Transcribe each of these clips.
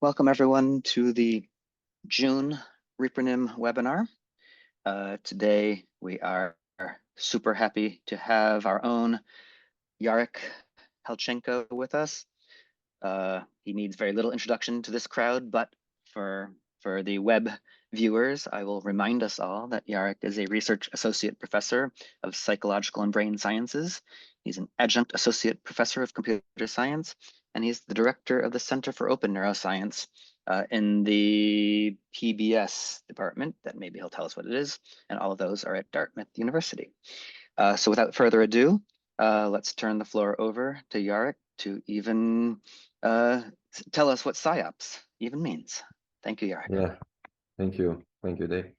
Welcome everyone to the June ReproNim webinar. Today we are super happy to have our own Yarek Halchenko with us. He needs very little introduction to this crowd, but for the web viewers, I will remind us all that Yarek is a research associate professor of psychological and brain sciences. He's an adjunct associate professor of computer science, and he's the director of the Center for Open Neuroscience in the PBS department, that maybe he'll tell us what it is, and all of those are at Dartmouth University. So without further ado, let's turn the floor over to Yarek to even tell us what SciOps even means. Thank you, Yarek. Yeah, thank you, Dave.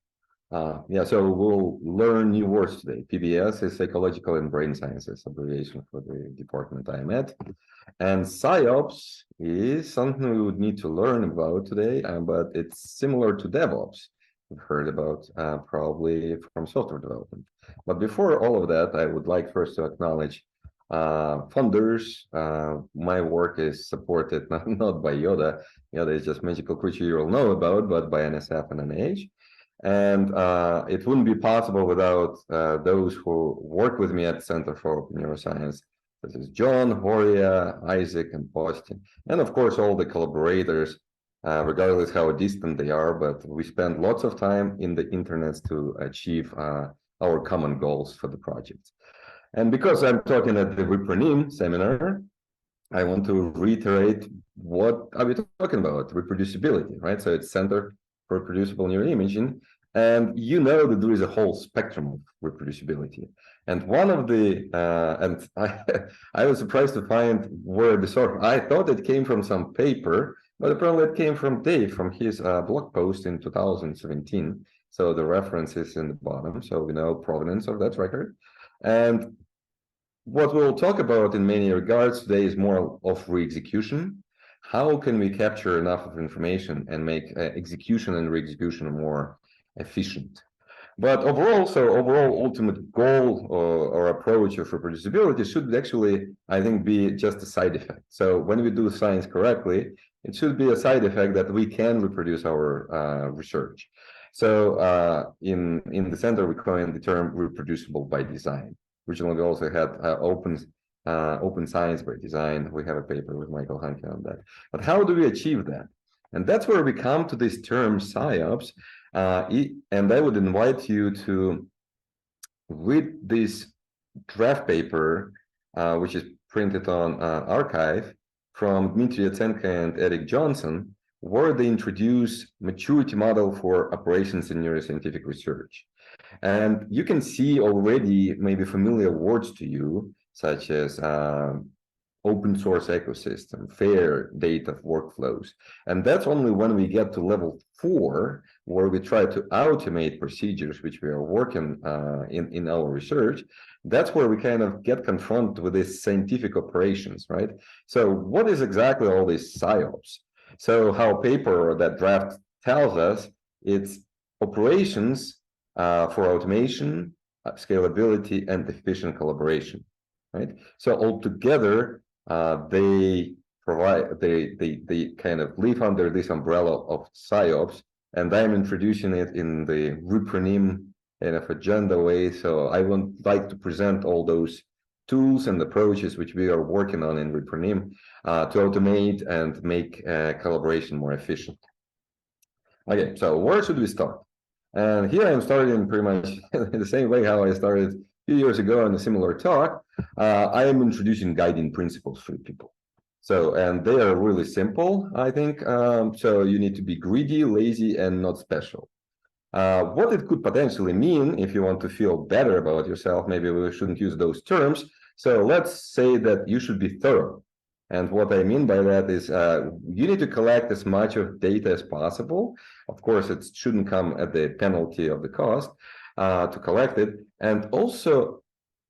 So we'll learn new words today. PBS is Psychological and Brain Sciences, abbreviation for the department I'm at. And SciOps is something we would need to learn about today, but it's similar to DevOps. We've heard about probably from software development. But before all of that, I would like first to acknowledge funders. My work is supported not by Yoda. Yoda is just magical creature you'll know about, but by NSF and NIH. And it wouldn't be possible without those who work with me at Center for Neuroscience. This is John, Horia, Isaac, and Postin. And of course, all the collaborators, regardless how distant they are, but we spend lots of time in the internet to achieve our common goals for the project. And because I'm talking at the ReproNim seminar, I want to reiterate what are we talking about? Reproducibility, right? So it's Center for Reproducible Neuroimaging. And you know that there is a whole spectrum of reproducibility. And one of the, and I was surprised to find where the source, I thought it came from some paper, but apparently it came from Dave, from his blog post in 2017. So the reference is in the bottom, so we know provenance of that record. And what we'll talk about in many regards today is more of re-execution. How can we capture enough of information and make execution and re-execution more efficient? But overall ultimate goal or approach of reproducibility should actually, I think, be just a side effect. So when we do science correctly, it should be a side effect that we can reproduce our research. So in the center, we coined the term reproducible by design. Originally, we also had open science by design. We have a paper with Michael Hanke on that. But how do we achieve that? And that's where we come to this term SciOps. And I would invite you to read this draft paper, which is printed on arXiv from Dmitry Yatsenko and Eric Johnson, where they introduce maturity model for operations in neuroscientific research. And you can see already maybe familiar words to you, such as open source ecosystem, fair data workflows. And that's only when we get to level 4, where we try to automate procedures, which we are working in our research. That's where we kind of get confronted with these scientific operations, right? So what is exactly all this SciOps? So how paper or that draft tells us, it's operations for automation, scalability, and efficient collaboration, right? So altogether, they kind of live under this umbrella of SciOps, and I'm introducing it in the ReproNim kind of agenda way. So I would like to present all those tools and approaches which we are working on in ReproNim to automate and make collaboration more efficient. Okay, so where should we start? And here I'm starting pretty much the same way how I started a few years ago in a similar talk. I am introducing guiding principles for people. So, and they are really simple, I think. So you need to be greedy, lazy, and not special. What it could potentially mean, if you want to feel better about yourself, maybe we shouldn't use those terms. So let's say that you should be thorough. And what I mean by that is you need to collect as much of data as possible. Of course, it shouldn't come at the penalty of the cost to collect it. And also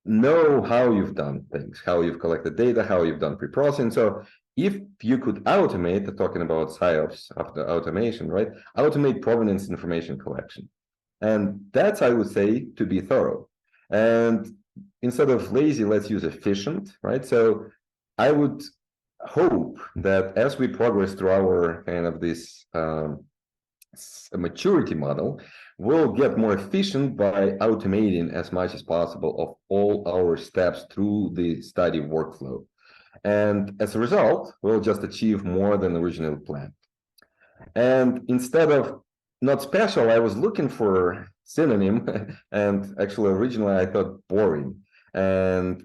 know how you've done things, how you've collected data, how you've done pre-processing. So if you could automate, talking about SciOps after automation, right? Automate provenance information collection. And that's, I would say, to be thorough. And instead of lazy, let's use efficient, right? So I would hope that as we progress through our kind of this maturity model, we'll get more efficient by automating as much as possible of all our steps through the study workflow. And as a result, we'll just achieve more than originally planned. And instead of not special, I was looking for synonym, and actually originally I thought boring. And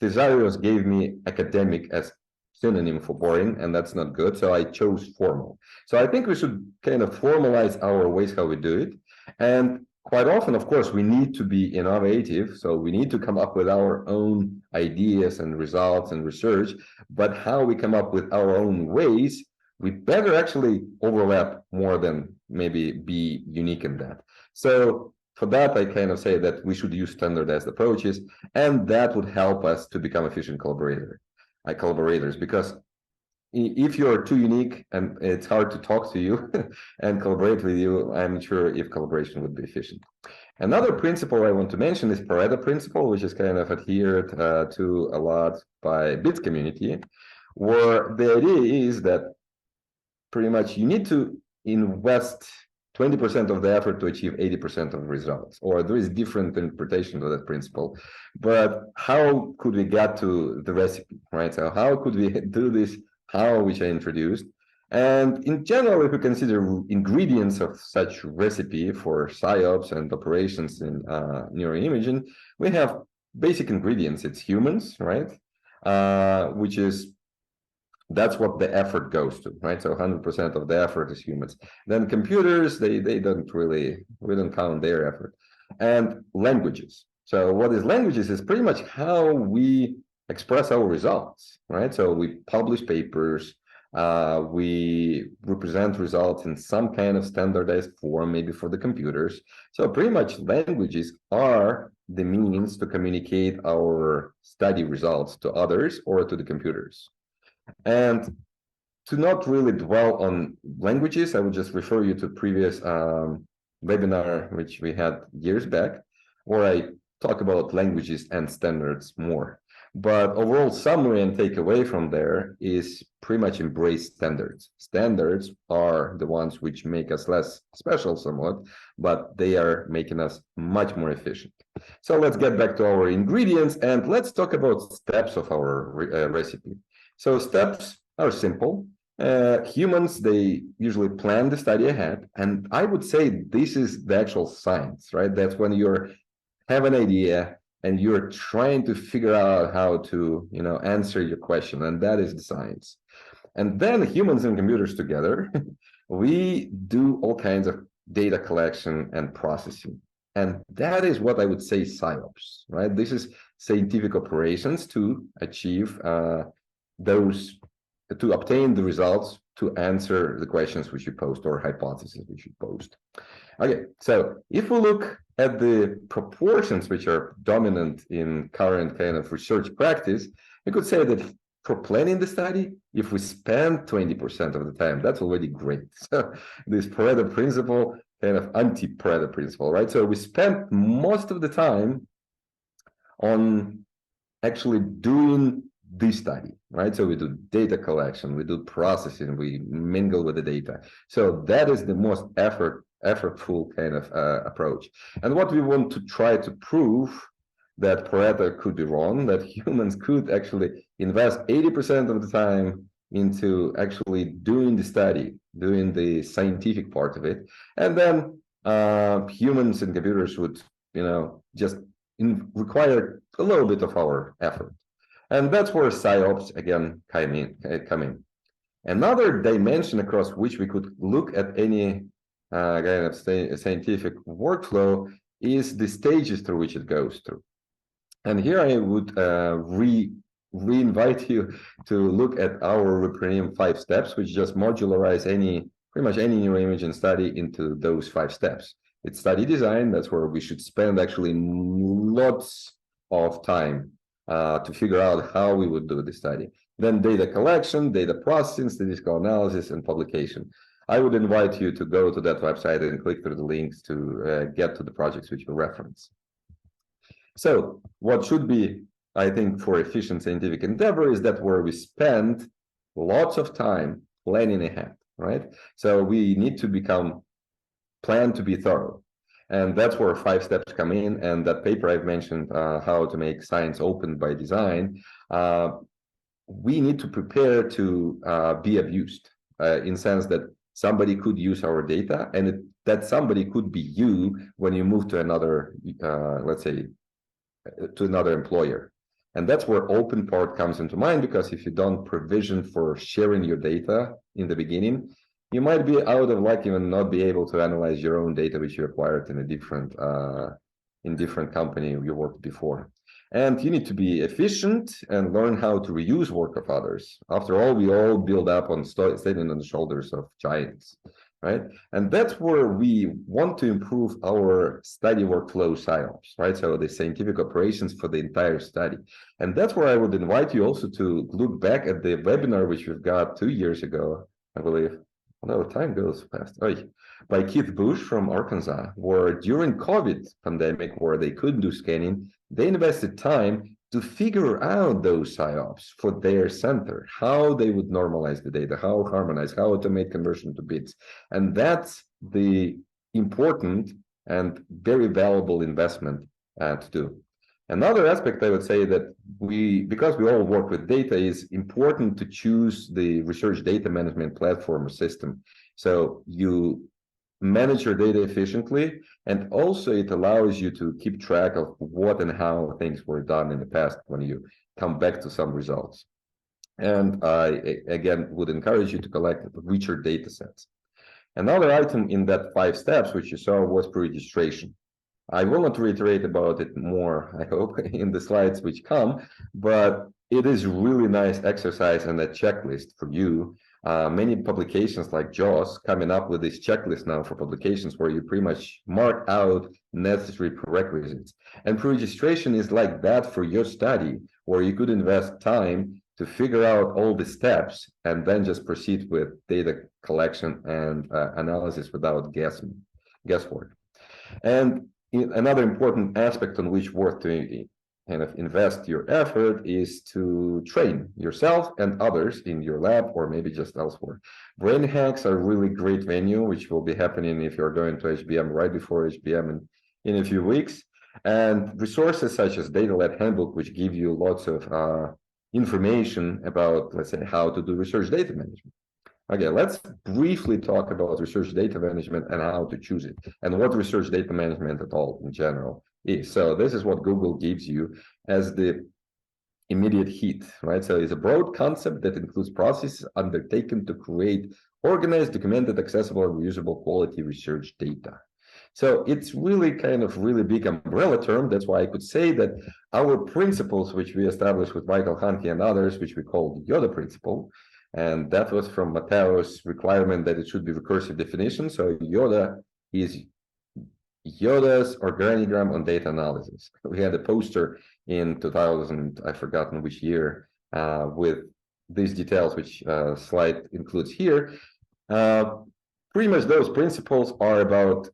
Thesarios gave me academic as synonym for boring, and that's not good. So I chose formal. So I think we should kind of formalize our ways how we do it. And quite often, of course, we need to be innovative. So we need to come up with our own ideas and results and research. But how we come up with our own ways, we better actually overlap more than maybe be unique in that. So for that, I kind of say that we should use standardized approaches, and that would help us to become efficient collaborators, because if you're too unique and it's hard to talk to you and collaborate with you, I'm sure if collaboration would be efficient. Another principle I want to mention is Pareto principle, which is kind of adhered to a lot by BITS community, where the idea is that pretty much you need to invest 20% of the effort to achieve 80% of results, or there is different interpretation of that principle. But how could we get to the recipe, right? So how could we do this, which I introduced? And in general, if we consider ingredients of such recipe for SciOps and operations in neuroimaging, we have basic ingredients. It's humans, right? Which is that's what the effort goes to, right? So 100% of the effort is humans. Then computers, they don't really, we don't count their effort. And languages. So what is languages is pretty much how we express our results, right? So we publish papers, we represent results in some kind of standardized form, maybe for the computers. So pretty much languages are the means to communicate our study results to others or to the computers. And to not really dwell on languages, I would just refer you to previous webinar, which we had years back, where I talk about languages and standards more. But overall summary and takeaway from there is pretty much embrace standards. Standards are the ones which make us less special somewhat, but they are making us much more efficient. So let's get back to our ingredients and let's talk about steps of our recipe. So steps are simple. Humans, they usually plan the study ahead. And I would say this is the actual science, right? That's when you have an idea and you're trying to figure out how to, answer your question. And that is the science. And then humans and computers together, we do all kinds of data collection and processing. And that is what I would say SciOps, right? This is scientific operations to achieve to obtain the results to answer the questions which you post or hypotheses which you post. Okay, so if we look at the proportions which are dominant in current kind of research practice, we could say that for planning the study, if we spend 20% of the time, that's already great. So this Pareto principle, kind of anti-Pareto principle, right? So we spend most of the time on actually doing the study, right? So we do data collection, we do processing, we mingle with the data. So that is the most effortful kind of approach. And what we want to try to prove that Pareto could be wrong, that humans could actually invest 80% of the time into actually doing the study, doing the scientific part of it. And then humans and computers would, just require a little bit of our effort. And that's where SciOps, again, come in. Another dimension across which we could look at any kind of scientific workflow is the stages through which it goes through. And here I would re-invite you to look at our ReproNim 5 steps, which just modularize pretty much any neuroimaging study into those 5 steps. It's study design. That's where we should spend actually lots of time to figure out how we would do the study. Then data collection, data processing, statistical analysis, and publication. I would invite you to go to that website and click through the links to get to the projects which we reference. So what should be I think, for efficient scientific endeavor is that where we spend lots of time planning ahead, right? So we need to plan to be thorough. And that's where 5 steps come in. And that paper I've mentioned, how to make science open by design, we need to prepare to be abused in sense that somebody could use our data, and that somebody could be you when you move to another, let's say, to another employer. And that's where open part comes into mind, because if you don't provision for sharing your data in the beginning, you might be out of luck and not be able to analyze your own data, which you acquired in a different company you worked before. And you need to be efficient and learn how to reuse work of others. After all, we all build up on standing on the shoulders of giants, right? And that's where we want to improve our study workflow SciOps, right? So the scientific operations for the entire study. And that's where I would invite you also to look back at the webinar, which we've got 2 years ago, I believe. Although time goes fast. Oh, by Keith Bush from Arkansas, where during COVID pandemic, where they couldn't do scanning, they invested time to figure out those SciOps for their center, how they would normalize the data, how harmonize, how automate conversion to bits. And that's the important and very valuable investment to do. Another aspect I would say that because we all work with data, is important to choose the research data management platform or system. So you manage your data efficiently, and also it allows you to keep track of what and how things were done in the past when you come back to some results. And I, again, would encourage you to collect richer data sets. Another item in that 5 steps, which you saw, was pre-registration. I will not reiterate about it more, I hope, in the slides which come, but it is really nice exercise and a checklist for you. Many publications like JAWS coming up with this checklist now for publications where you pretty much mark out necessary prerequisites. And pre-registration is like that for your study, where you could invest time to figure out all the steps and then just proceed with data collection and analysis without guesswork. And another important aspect on which worth to kind of invest your effort is to train yourself and others in your lab or maybe just elsewhere. Brain hacks are a really great venue, which will be happening if you're going to HBM right before HBM in a few weeks. And resources such as Data Lab Handbook, which give you lots of information about, let's say, how to do research data management. Okay, let's briefly talk about research data management and how to choose it, and what research data management at all in general is. So this is what Google gives you as the immediate hit, right? So it's a broad concept that includes processes undertaken to create organized, documented, accessible, and reusable quality research data. So it's really kind of really big umbrella term. That's why I could say that our principles, which we established with Michael Hanke and others, which we call the Yoda principle, and that was from Matteo's requirement that it should be recursive definition. So Yoda is Yoda's organigram on data analysis. We had a poster in 2000, I've forgotten which year, with these details, which slide includes here. Pretty much those principles are about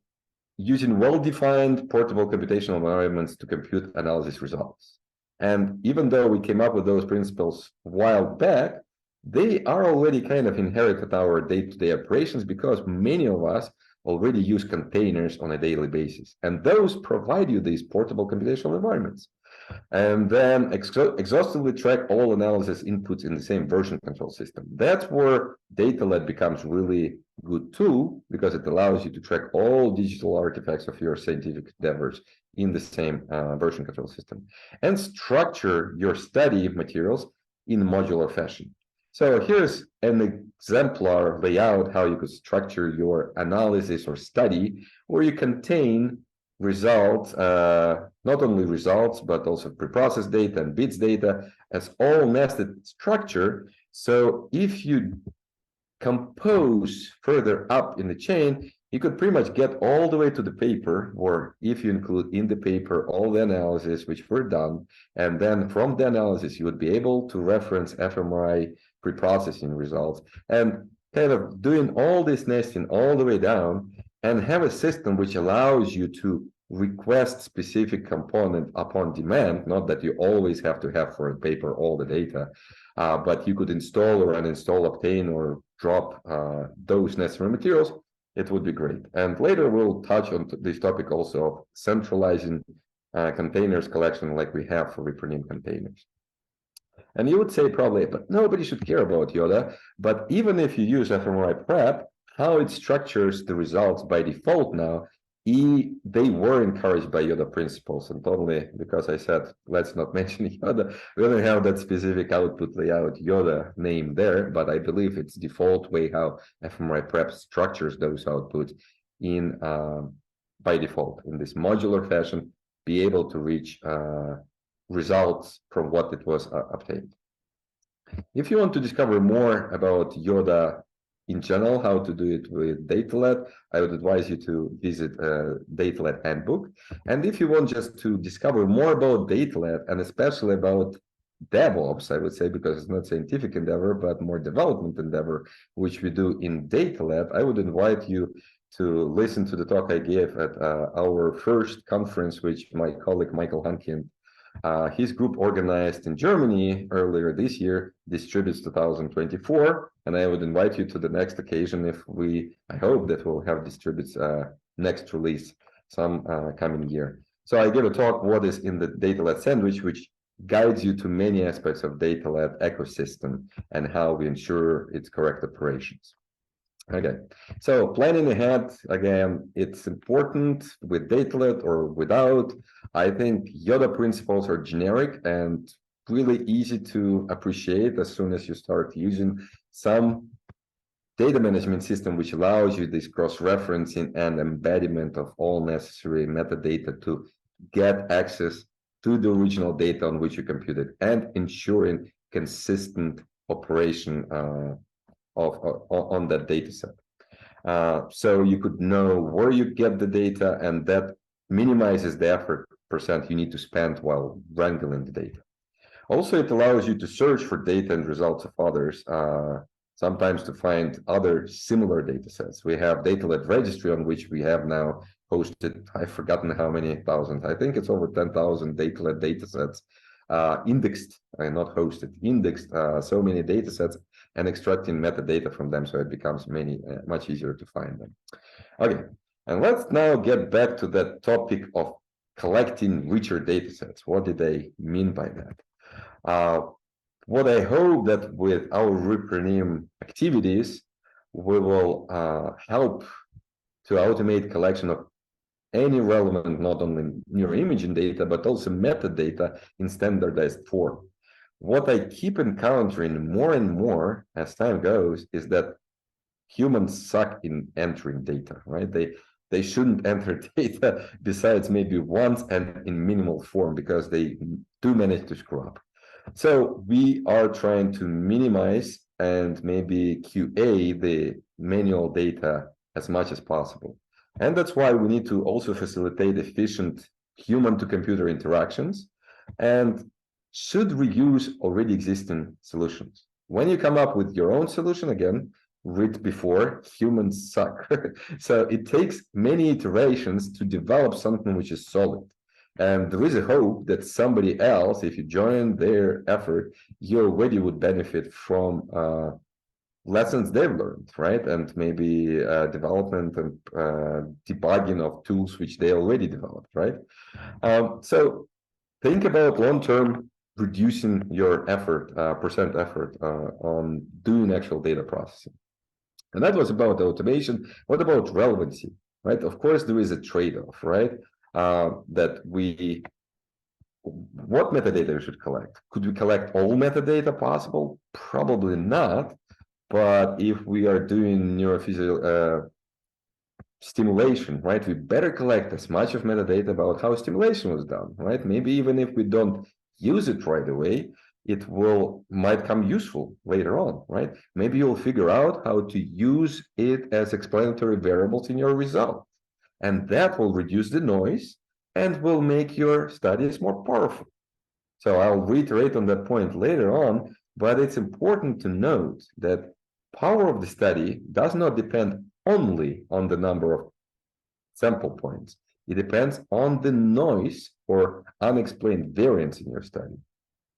using well-defined portable computational environments to compute analysis results. And even though we came up with those principles a while back, they are already kind of inherited our day-to-day operations, because many of us already use containers on a daily basis. And those provide you these portable computational environments. And then exhaustively track all analysis inputs in the same version control system. That's where Data Lab becomes really good tool, because it allows you to track all digital artifacts of your scientific endeavors in the same version control system, and structure your study materials in modular fashion. So here's an exemplar layout how you could structure your analysis or study, where you contain results, not only results, but also preprocessed data and bits data as all nested structure. So if you compose further up in the chain, you could pretty much get all the way to the paper, or if you include in the paper all the analysis which were done, and then from the analysis you would be able to reference fMRI preprocessing results, and kind of doing all this nesting all the way down, and have a system which allows you to request specific component upon demand, not that you always have to have for a paper all the data, but you could install or uninstall, obtain or drop those necessary materials, it would be great. And later we'll touch on this topic also of centralizing containers collection like we have for ReproNim containers. And you would say probably, but nobody should care about Yoda. But even if you use fMRI prep, how it structures the results by default now, they were encouraged by Yoda principles. And totally, because I said, let's not mention Yoda, we don't have that specific output layout Yoda name there, but I believe it's default way how fMRI prep structures those outputs in by default in this modular fashion, be able to reach results from what it was obtained. If you want to discover more about Yoda in general, how to do it with Datalet, I would advise you to visit Datalet handbook. And if you want just to discover more about Datalet and especially about DevOps, I would say, because it's not scientific endeavor, but more development endeavor, which we do in Datalet, I would invite you to listen to the talk I gave at our first conference, which my colleague Michael Hankin, his group organized in Germany earlier this year, Distributes 2024, and I would invite you to the next occasion if I hope that we'll have Distributes next release some coming year. So I gave a talk, what is in the Datalet sandwich, which guides you to many aspects of Datalet ecosystem and how we ensure its correct operations. Okay, so planning ahead, again, it's important with Datalet or without. I think Yoda principles are generic and really easy to appreciate as soon as you start using some data management system which allows you this cross-referencing and embedment of all necessary metadata to get access to the original data on which you computed and ensuring consistent operation on that data set. So you could know where you get the data, and that minimizes the effort % you need to spend while wrangling the data. Also, it allows you to search for data and results of others, sometimes to find other similar data sets. We have Datalet registry on which we have now hosted, I've forgotten how many thousands, I think it's over 10,000 Datalet data sets, indexed, not hosted, indexed so many data sets and extracting metadata from them, so it becomes much easier to find them. Okay, and let's now get back to that topic of collecting richer data sets. What did they mean by that? What I hope that with our ReproNim activities, we will help to automate collection of any relevant, not only neuroimaging data, but also metadata in standardized form. What I keep encountering more and more as time goes is that humans suck in entering data, right? They shouldn't enter data besides maybe once and in minimal form because they do manage to screw up. So we are trying to minimize and maybe QA the manual data as much as possible. And that's why we need to also facilitate efficient human-to-computer interactions and should reuse already existing solutions. When you come up with your own solution, again, read before, humans suck. So it takes many iterations to develop something which is solid. And there is a hope that somebody else, if you join their effort, you already would benefit from lessons they've learned, right? And maybe development and debugging of tools which they already developed, right? So think about long-term reducing your effort, % effort on doing actual data processing. And that was about automation. What about relevancy, right? Of course, there is a trade-off, right? That what metadata we should collect? Could we collect all metadata possible? Probably not. But if we are doing neurophysical stimulation, right, we better collect as much of metadata about how stimulation was done, right? Maybe even if we don't use it right away, it might come useful later on, right? Maybe you'll figure out how to use it as explanatory variables in your result. And that will reduce the noise and will make your studies more powerful. So I'll reiterate on that point later on, but it's important to note that power of the study does not depend only on the number of sample points. It depends on the noise or unexplained variance in your study.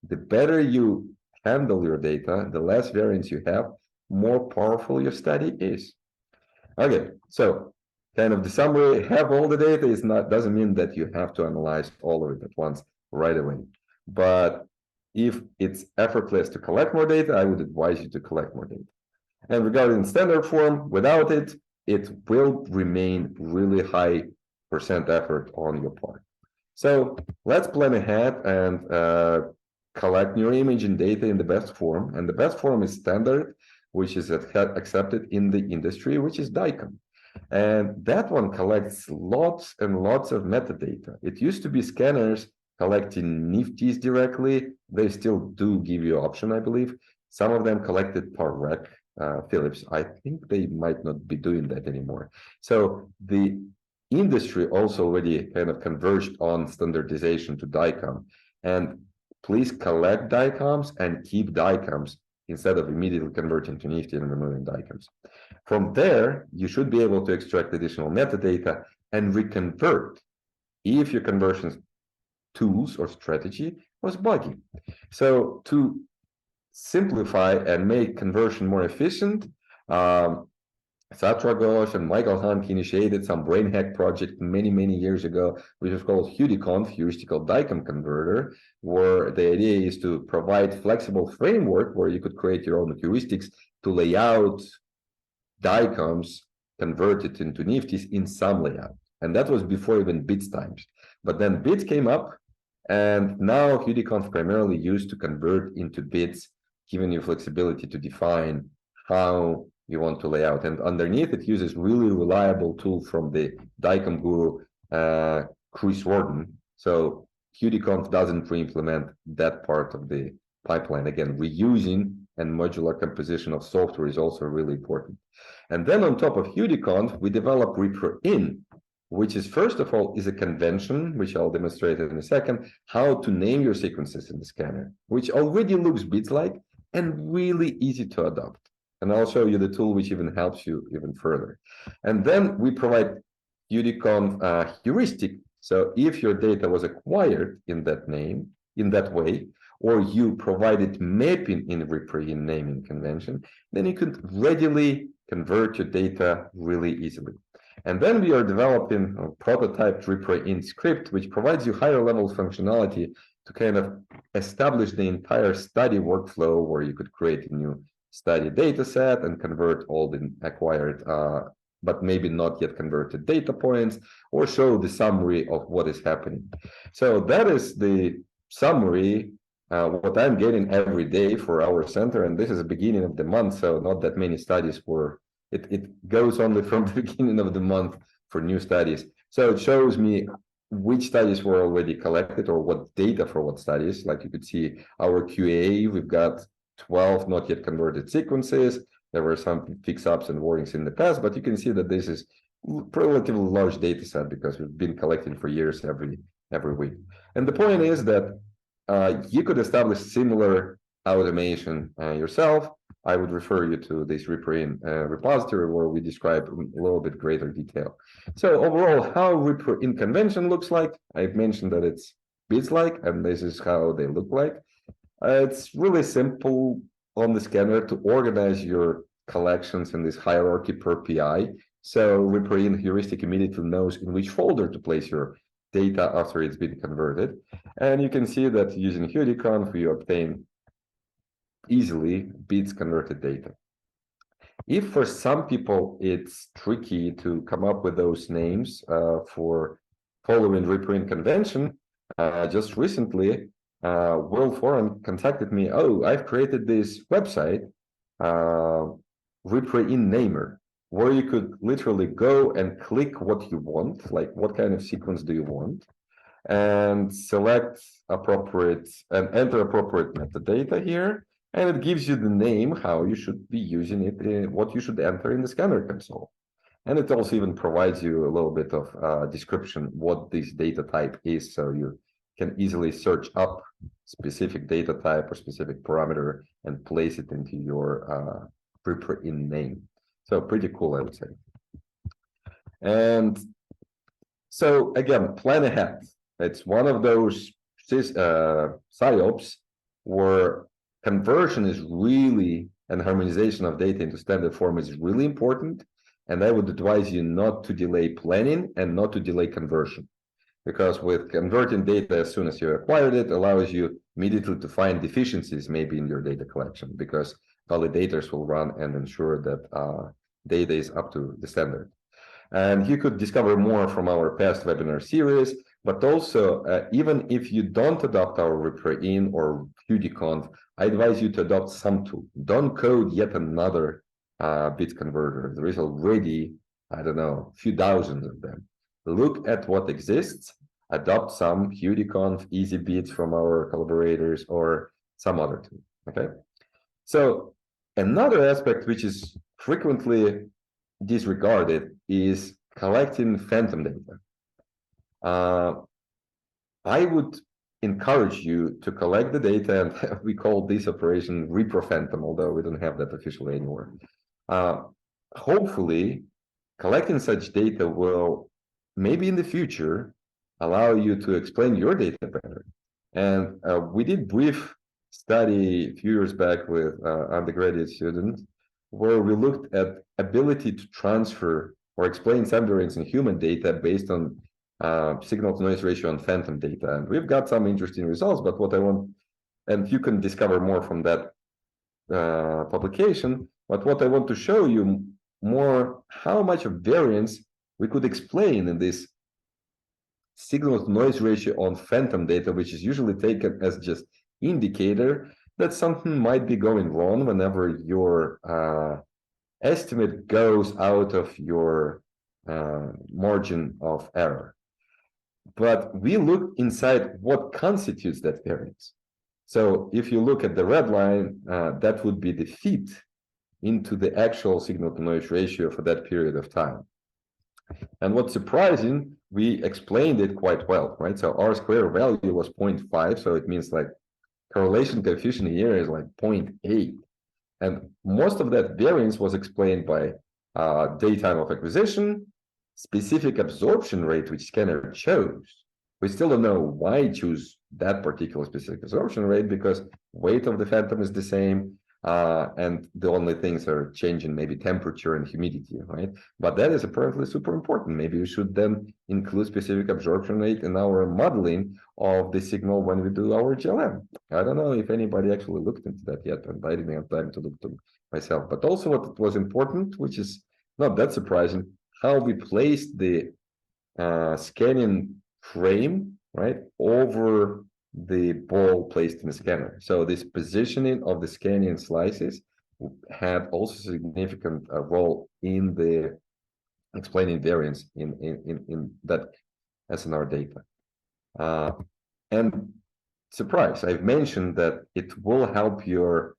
The better you handle your data, the less variance you have, more powerful your study is. Okay, so kind of the summary, have all the data is not doesn't mean that you have to analyze all of it at once right away. But if it's effortless to collect more data, I would advise you to collect more data. And regarding standard form, without it, it will remain really high percent effort on your part. So let's plan ahead and collect your image and data in the best form. And the best form is standard, which is accepted in the industry, which is DICOM. And that one collects lots and lots of metadata. It used to be scanners collecting nifties directly. They still do give you option, I believe. Some of them collected per rec. Philips, I think they might not be doing that anymore. So the industry also already kind of converged on standardization to DICOM. And please collect DICOMs and keep DICOMs instead of immediately converting to Nifty and removing DICOMs. From there, you should be able to extract additional metadata and reconvert if your conversion tools or strategy was buggy. So to simplify and make conversion more efficient, Satra Ghosh and Michael Hanke initiated some brain hack project many years ago, which is called HeuDiConv, heuristical DICOM converter, where the idea is to provide flexible framework where you could create your own heuristics to lay out DICOMs converted into Nifties in some layout. And that was before even bits times. But then bits came up, and now HeuDiConv primarily used to convert into bits, giving you flexibility to define how you want to lay out. And underneath, it uses really reliable tool from the DICOM guru, Chris Warden. So HeuDiConv doesn't re-implement that part of the pipeline. Again, reusing and modular composition of software is also really important. And then on top of HeuDiConv, we develop ReproIn, which is, first of all, is a convention, which I'll demonstrate in a second, how to name your sequences in the scanner, which already looks bits-like and really easy to adopt. And I'll show you the tool which even helps you even further. And then we provide HeuDiConv heuristic. So if your data was acquired in that name, in that way, or you provided mapping in ReproIn naming convention, then you could readily convert your data really easily. And then we are developing a prototyped ReproIn script, which provides you higher level functionality to kind of establish the entire study workflow where you could create a new study data set and convert all the acquired, but maybe not yet converted data points, or show the summary of what is happening. So that is the summary, what I'm getting every day for our center. And this is the beginning of the month, so not that many studies were, it goes only from the beginning of the month for new studies. So it shows me which studies were already collected or what data for what studies. Like you could see our QA, we've got 12 not yet converted sequences. There were some fix-ups and warnings in the past, but you can see that this is relatively large data set because we've been collecting for years every week. And the point is that you could establish similar automation yourself. I would refer you to this ReproIn repository where we describe a little bit greater detail. So overall, how ReproIn convention looks like, I've mentioned that it's bits-like, and this is how they look like. It's really simple on the scanner to organize your collections in this hierarchy per PI. So ReproIn heuristic immediately knows in which folder to place your data after it's been converted. And you can see that using HeuDiConv, you obtain easily bits converted data. If for some people it's tricky to come up with those names for following ReproIn convention, just recently, Will Foran contacted me. Oh, I've created this website, ReproIn Namer, where you could literally go and click what you want, like what kind of sequence do you want, and select appropriate and enter appropriate metadata here. And it gives you the name, how you should be using it, what you should enter in the scanner console. And it also even provides you a little bit of description what this data type is, so you can easily search up specific data type or specific parameter and place it into your ReproIn name. So pretty cool, I would say. And So again, plan ahead. It's one of those SciOps where conversion is really, and harmonization of data into standard form is really important. And I would advise you not to delay planning and not to delay conversion. Because with converting data as soon as you acquired it allows you immediately to find deficiencies maybe in your data collection, because validators will run and ensure that data is up to the standard. And you could discover more from our past webinar series, but also even if you don't adopt our ReproIn or QDConv, I advise you to adopt some tool. Don't code yet another bit converter. There is already, I don't know, a few thousands of them. Look at what exists, adopt some QDConv, easy bits from our collaborators or some other tool, okay? So another aspect which is frequently disregarded is collecting phantom data. I would encourage you to collect the data, and we call this operation ReproPhantom, although we don't have that officially anywhere. Hopefully, collecting such data will maybe in the future allow you to explain your data better. And we did brief study a few years back with undergraduate students where we looked at ability to transfer or explain subvariance in human data based on signal-to-noise ratio and phantom data. And we've got some interesting results, but what I want, and you can discover more from that publication, but what I want to show you more, how much of variance we could explain in this signal-to-noise ratio on phantom data, which is usually taken as just indicator that something might be going wrong whenever your estimate goes out of your margin of error. But we look inside what constitutes that variance. So if you look at the red line, that would be the fit into the actual signal-to-noise ratio for that period of time. And what's surprising, we explained it quite well, right? So R square value was 0.5, so it means like correlation coefficient here is like 0.8. And most of that variance was explained by daytime of acquisition, specific absorption rate, which scanner chose. We still don't know why choose that particular specific absorption rate, because weight of the phantom is the same, and the only things are changing maybe temperature and humidity, right? But that is apparently super important. Maybe we should then include specific absorption rate in our modeling of the signal when we do our GLM. I don't know if anybody actually looked into that yet, and I didn't have time to look to myself. But also what was important, which is not that surprising, how we placed the scanning frame, right, over the ball placed in the scanner. So this positioning of the scanning slices had also significant role in the explaining variance in that SNR data. And surprise, I've mentioned that it will help your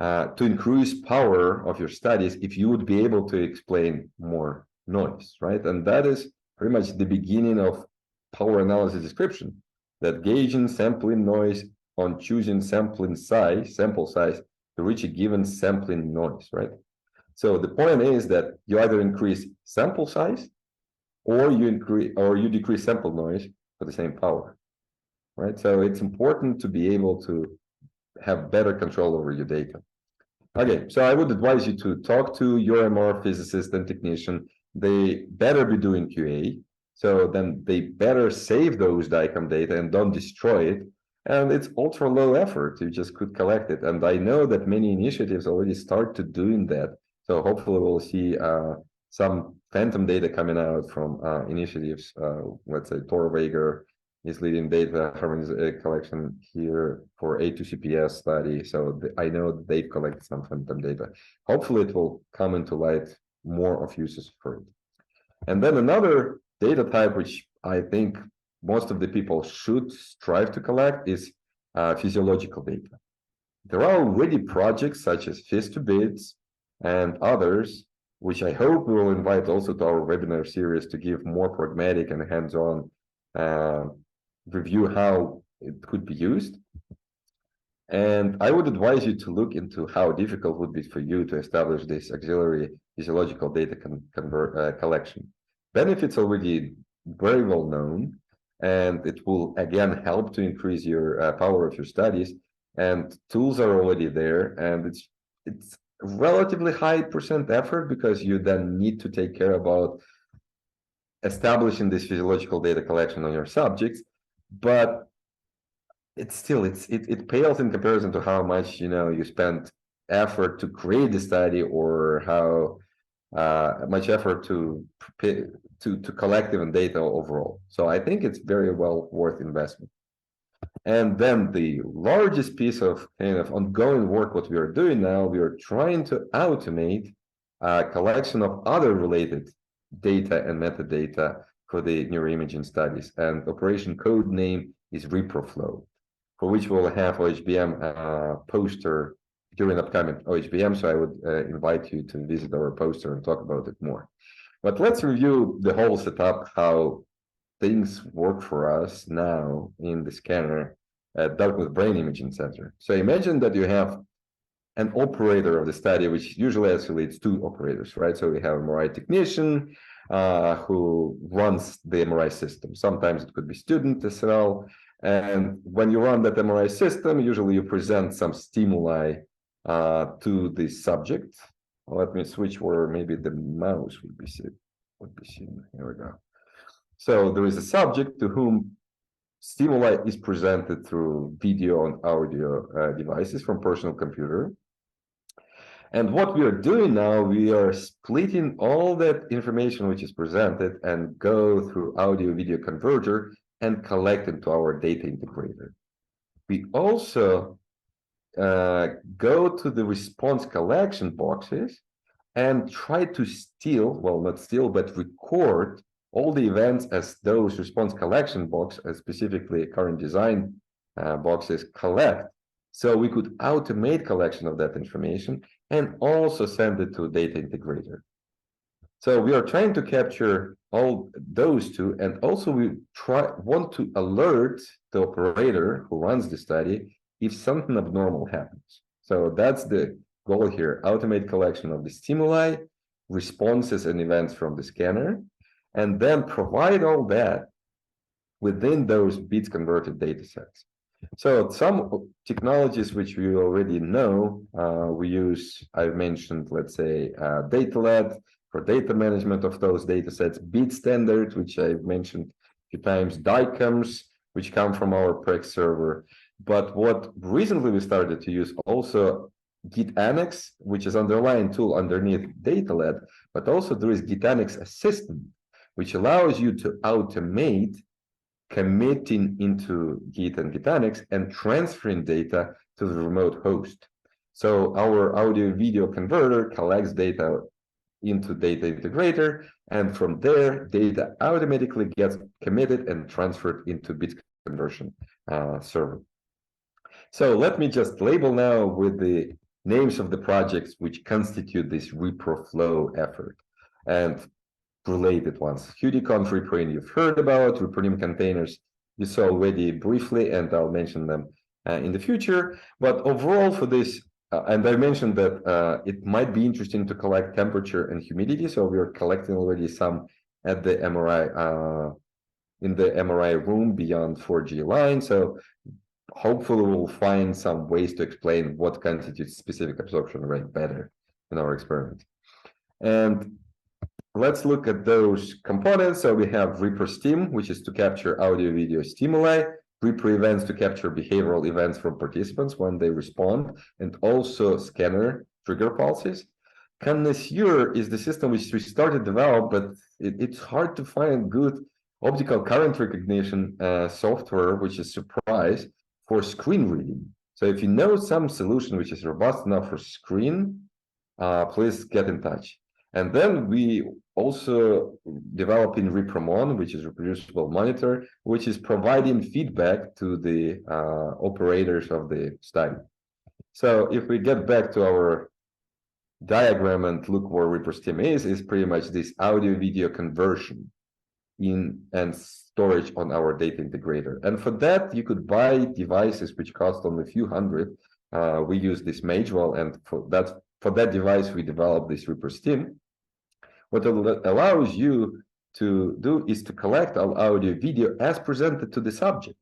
to increase power of your studies if you would be able to explain more noise, right? And that is pretty much the beginning of power analysis description, that gauging sampling noise on choosing sampling size, sample size, to reach a given sampling noise, right? So the point is that you either increase sample size or you decrease sample noise for the same power, right? So it's important to be able to have better control over your data. Okay, so I would advise you to talk to your MR physicist and technician. They better be doing QA, so then they better save those DICOM data and don't destroy it. And it's ultra low effort. You just could collect it. And I know that many initiatives already started doing that. So hopefully we'll see some phantom data coming out from initiatives. Let's say Torvager is leading data collection here for A2CPS study. So I know they've collected some phantom data. Hopefully it will come into light more of uses for it. And then another data type, which I think most of the people should strive to collect, is physiological data. There are already projects such as Fist2Bits and others, which I hope we will invite also to our webinar series to give more pragmatic and hands-on review how it could be used. And I would advise you to look into how difficult it would be for you to establish this auxiliary physiological data collection. Benefits already very well known, and it will again help to increase your power of your studies. And tools are already there, and it's relatively high percent effort because you then need to take care about establishing this physiological data collection on your subjects, but it's still it pales in comparison to how much you spend effort to create the study, or how much effort to collect even data overall. So I think it's very well worth investment. And then the largest piece of kind of ongoing work, what we are doing now, we are trying to automate collection of other related data and metadata for the neuroimaging studies. And operation code name is ReproFlow, for which we'll have OHBM poster during upcoming OHBM. So I would invite you to visit our poster and talk about it more. But let's review the whole setup, how things work for us now in the scanner at Dartmouth Brain Imaging Center. So imagine that you have an operator of the study, which usually isolates two operators, right? So we have an MRI technician who runs the MRI system. Sometimes it could be student as well. And when you run that MRI system, usually you present some stimuli to the subject. Let me switch where maybe the mouse would be seen. Here we go. So there is a subject to whom stimuli is presented through video and audio devices from personal computer. And what we are doing now, we are splitting all that information which is presented and go through audio video converter and collect it to our data integrator. We also go to the response collection boxes and try to steal, well, not steal, but record all the events as those response collection box, specifically current design boxes, collect. So we could automate collection of that information and also send it to a data integrator. So we are trying to capture all those two, and also we want to alert the operator who runs the study if something abnormal happens. So that's the goal here: automate collection of the stimuli, responses and events from the scanner, and then provide all that within those bits converted data sets. So some technologies which we already know, we use, I've mentioned, let's say, DataLab for data management of those data sets, bit standard, which I've mentioned a few times, DICOMs, which come from our Prex server. But what recently we started to use also Git Annex, which is underlying tool underneath DataLab, but also there is Git Annex Assistant, which allows you to automate committing into Git and Git Annex and transferring data to the remote host. So our audio video converter collects data into data integrator, and from there, data automatically gets committed and transferred into bit conversion server. So let me just label now with the names of the projects which constitute this ReproFlow effort and related ones. QDConf, ReproNim you've heard about, ReproNim containers you saw already briefly, and I'll mention them in the future. But overall for this, and I mentioned that it might be interesting to collect temperature and humidity, so we are collecting already some at the MRI, in the MRI room beyond 4G line. So hopefully we'll find some ways to explain what constitutes specific absorption rate better in our experiment. And let's look at those components. So we have ReproStim, which is to capture audio video stimuli, ReproEvents to capture behavioral events from participants when they respond, and also scanner trigger pulses. Connoisseur is the system which we started to develop, but it's hard to find good optical current recognition software, which is Surprise, for screen reading. So if you know some solution which is robust enough for screen, please get in touch. And then we also developing ReproMon, which is reproducible monitor, which is providing feedback to the operators of the study. So if we get back to our diagram and look where ReproStim is pretty much this audio video conversion in and storage on our data integrator. And for that, you could buy devices which cost only a few hundred. We use this Magewell, and for that device, we developed this ReproStim, what allows you to do is to collect all audio video as presented to the subject.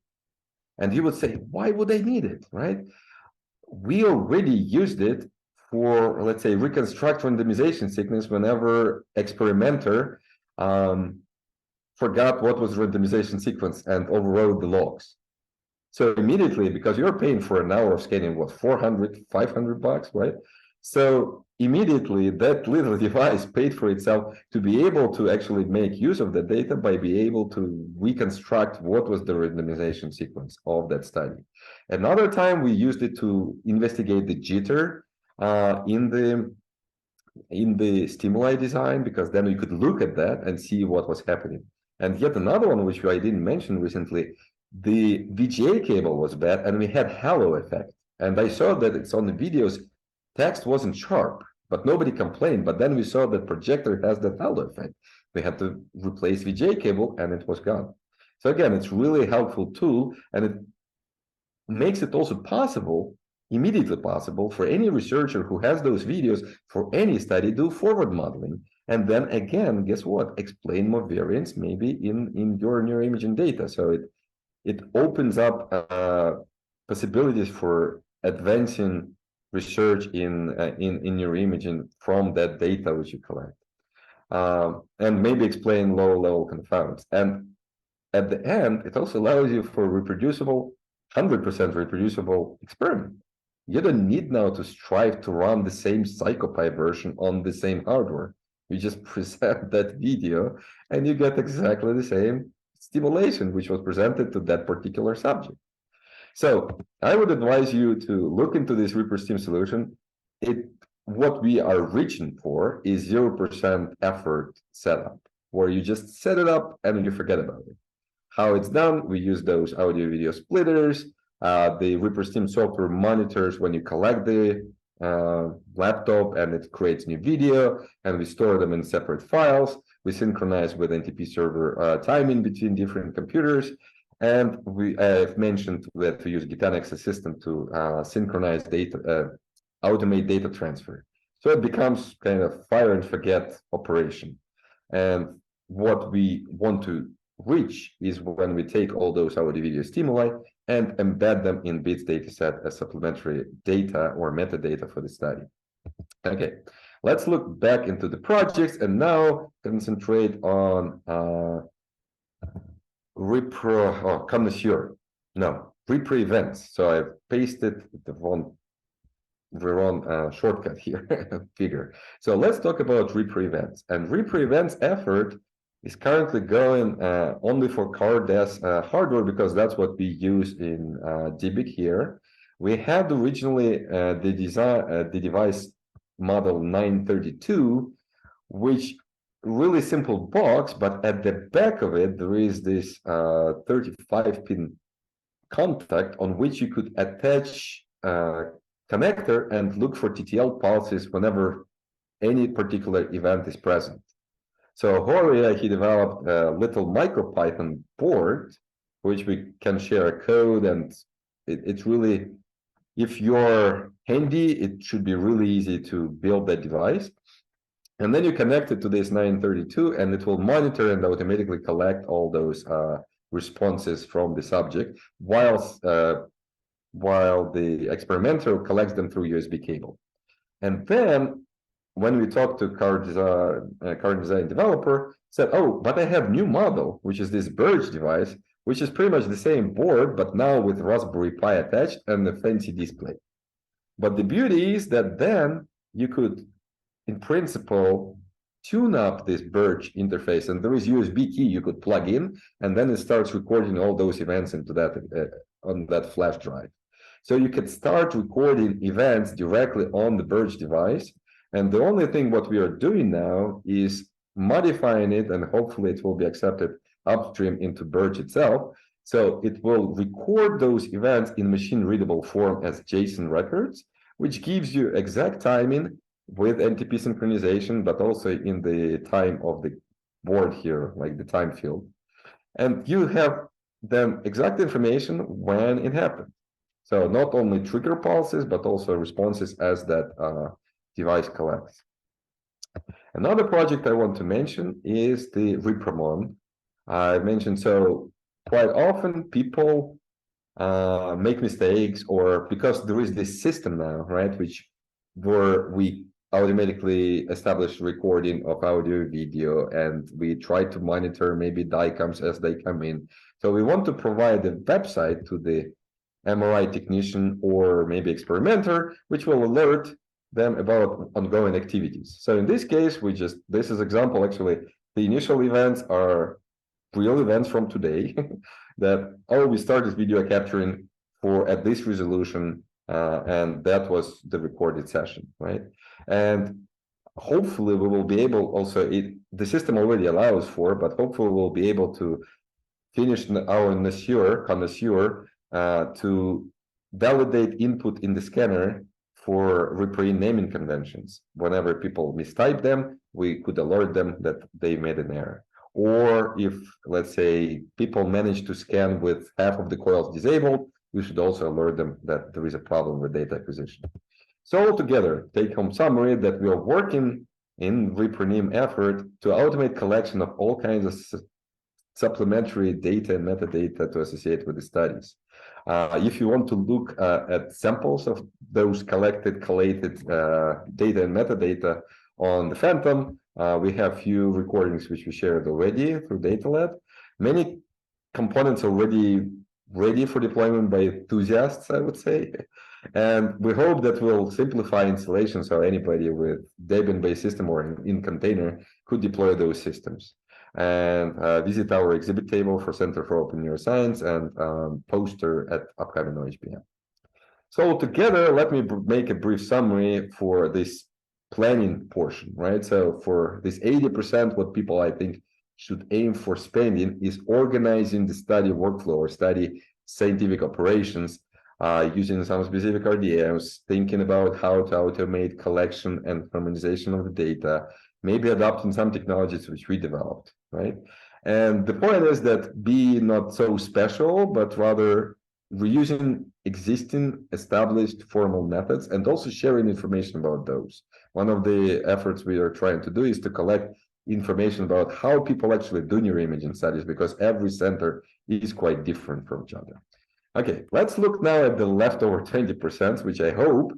And you would say, why would I need it, right? We already used it for, let's say, reconstruct randomization sequence whenever experimenter forgot what was randomization sequence and overrode the logs. So immediately, because you're paying for an hour of scanning, what, 400, 500 bucks, right? So immediately that little device paid for itself to be able to actually make use of the data by being able to reconstruct what was the randomization sequence of that study. Another time we used it to investigate the jitter in the stimuli design, because then we could look at that and see what was happening. And yet another one, which I didn't mention recently, the VGA cable was bad and we had halo effect. And I saw that it's on the videos, text wasn't sharp, but nobody complained. But then we saw that projector has that halo effect. We had to replace VGA cable and it was gone. So again, it's really a helpful tool, and it makes it also possible, immediately possible, for any researcher who has those videos for any study, do forward modeling. And then again, guess what? Explain more variance maybe in your neuroimaging data. So it opens up possibilities for advancing research in neuroimaging from that data which you collect, and maybe explain low-level confounds. And at the end, it also allows you for reproducible, 100% reproducible experiment. You don't need now to strive to run the same psychopy version on the same hardware. You just present that video and you get exactly the same stimulation which was presented to that particular subject. So I would advise you to look into this ReproStim solution. What we are reaching for is 0% effort setup, where you just set it up and you forget about it. How it's done, we use those audio video splitters. The ReproStim software monitors when you collect the laptop and it creates new video, and we store them in separate files. We synchronize with NTP server timing between different computers. And I've mentioned that we use Gitanex Assistant to synchronize data, automate data transfer. So it becomes kind of fire and forget operation. And what we want to reach is when we take all those audio video stimuli and embed them in BITS dataset as supplementary data or metadata for the study. Okay, let's look back into the projects and now concentrate on Repro events. So I've pasted the wrong shortcut here, figure. So let's talk about Repro events. And Repro events effort is currently going only for CARDES hardware, because that's what we use in DBIC here. We had originally the device model 932, which really simple box, but at the back of it there is this 35-pin contact on which you could attach connector and look for TTL pulses whenever any particular event is present. So Horia, he developed a little MicroPython board, which we can share a code, and it's really, if you're handy, it should be really easy to build that device. And then you connect it to this 932, and it will monitor and automatically collect all those responses from the subject, while the experimenter collects them through USB cable. And then when we talked to card design developer, said, oh, but I have new model, which is this Birch device, which is pretty much the same board, but now with Raspberry Pi attached and a fancy display. But the beauty is that then you could, in principle, tune up this Birch interface, and there is USB key you could plug in, and then it starts recording all those events into that on that flash drive. So you could start recording events directly on the Birch device. And the only thing what we are doing now is modifying it, and hopefully it will be accepted upstream into Birch itself. So it will record those events in machine readable form as JSON records, which gives you exact timing with NTP synchronization, but also in the time of the board here, like the time field. And you have then exact information when it happened. So not only trigger pulses, but also responses as that device collects. Another project I want to mention is the ReproNim. I mentioned so quite often people make mistakes, or because there is this system now, right, which where we automatically establish recording of audio, video, and we try to monitor maybe DICOMs as they come in. So we want to provide a website to the MRI technician or maybe experimenter, which will alert them about ongoing activities. So in this case, this is example, actually, the initial events are real events from today that, oh, we started video capturing for at this resolution, and that was the recorded session, right? And hopefully we will be able also, the system already allows for, but hopefully we'll be able to finish our connoisseur to validate input in the scanner for ReproNim naming conventions. Whenever people mistype them, we could alert them that they made an error. Or if, let's say, people manage to scan with half of the coils disabled, we should also alert them that there is a problem with data acquisition. So altogether, take-home summary that we are working in ReproNim effort to automate collection of all kinds of supplementary data and metadata to associate with the studies. If you want to look at samples of those collated data and metadata on the Phantom, we have few recordings which we shared already through DataLab. Many components already ready for deployment by enthusiasts, I would say. And we hope that will simplify installation so anybody with Debian-based system or in container could deploy those systems. And visit our exhibit table for Center for Open Neuroscience and poster at upcoming OHPM. So together, let me make a brief summary for this planning portion, right? So for this 80%, what people I think should aim for spending is organizing the study workflow or study scientific operations using some specific RDMs, thinking about how to automate collection and harmonization of the data, maybe adopting some technologies which we developed, right? And the point is that be not so special, but rather reusing existing established formal methods and also sharing information about those. One of the efforts we are trying to do is to collect information about how people actually do neuroimaging studies, because every center is quite different from each other. Okay, let's look now at the leftover 20%, which I hope